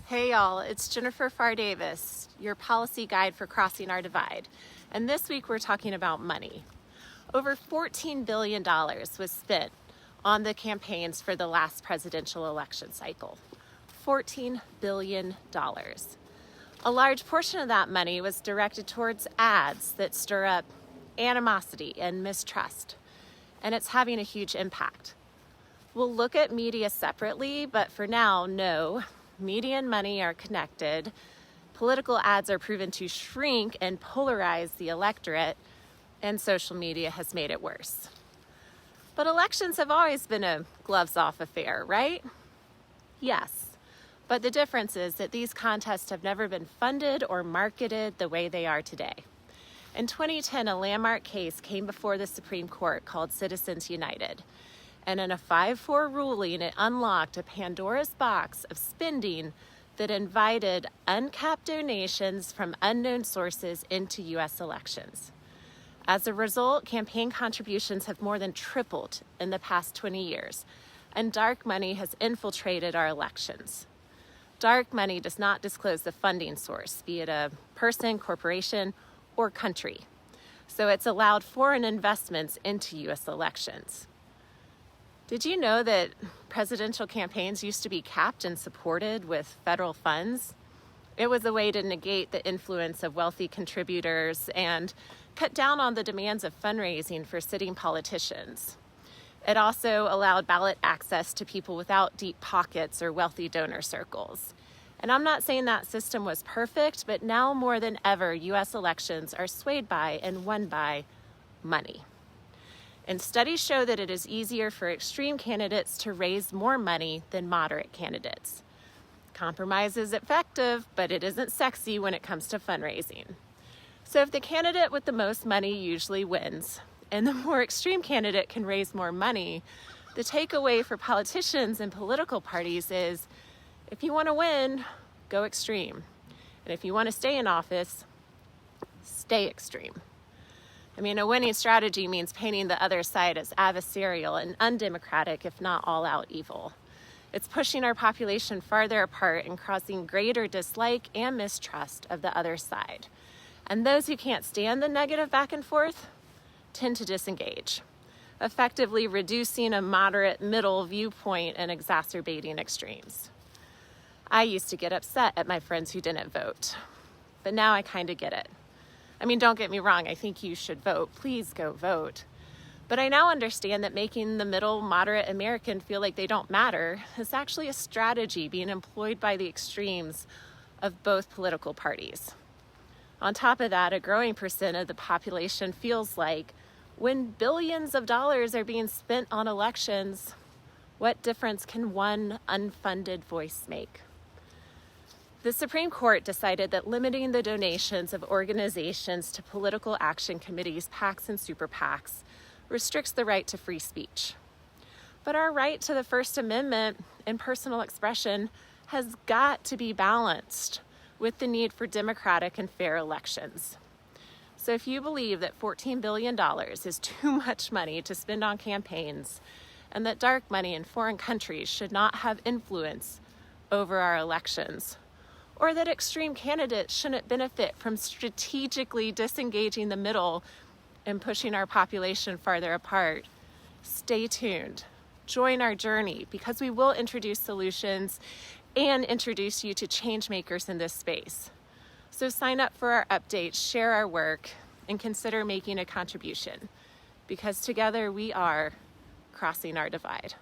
Hey y'all, it's Jennifer Farr Davis, your policy guide for Crossing Our Divide. And this week we're talking about money. Over $14 billion was spent on the campaigns for the last presidential election cycle. $14 billion. A large portion of that money was directed towards ads that stir up animosity and mistrust. And it's having a huge impact. We'll look at media separately, but for now, no. Media and money are connected. Political ads are proven to shrink and polarize the electorate, and social media has made it worse. But elections have always been a gloves-off affair, right? Yes. But the difference is that these contests have never been funded or marketed the way they are today. In 2010, a landmark case came before the Supreme Court called Citizens United. And in a 5-4 ruling, it unlocked a Pandora's box of spending that invited uncapped donations from unknown sources into U.S. elections. As a result, campaign contributions have more than tripled in the past 20 years, and dark money has infiltrated our elections. Dark money does not disclose the funding source, be it a person, corporation, or country. So it's allowed foreign investments into U.S. elections. Did you know that presidential campaigns used to be capped and supported with federal funds? It was a way to negate the influence of wealthy contributors and cut down on the demands of fundraising for sitting politicians. It also allowed ballot access to people without deep pockets or wealthy donor circles. And I'm not saying that system was perfect, but now more than ever, U.S. elections are swayed by and won by money. And studies show that it is easier for extreme candidates to raise more money than moderate candidates. Compromise is effective, but it isn't sexy when it comes to fundraising. So if the candidate with the most money usually wins, and the more extreme candidate can raise more money, the takeaway for politicians and political parties is, if you want to win, go extreme. And if you want to stay in office, stay extreme. I mean, a winning strategy means painting the other side as adversarial and undemocratic, if not all-out evil. It's pushing our population farther apart and causing greater dislike and mistrust of the other side. And those who can't stand the negative back and forth tend to disengage, effectively reducing a moderate middle viewpoint and exacerbating extremes. I used to get upset at my friends who didn't vote, but now I kind of get it. I mean, don't get me wrong, I think you should vote. Please go vote. But I now understand that making the middle moderate American feel like they don't matter is actually a strategy being employed by the extremes of both political parties. On top of that, a growing percent of the population feels like when billions of dollars are being spent on elections, what difference can one unfunded voice make? The Supreme Court decided that limiting the donations of organizations to political action committees, PACs, and super PACs restricts the right to free speech. But our right to the First Amendment and personal expression has got to be balanced with the need for democratic and fair elections. So if you believe that $14 billion is too much money to spend on campaigns and that dark money in foreign countries should not have influence over our elections, or that extreme candidates shouldn't benefit from strategically disengaging the middle and pushing our population farther apart, stay tuned. Join our journey, because we will introduce solutions and introduce you to change makers in this space. So sign up for our updates, share our work, and consider making a contribution, because together we are crossing our divide.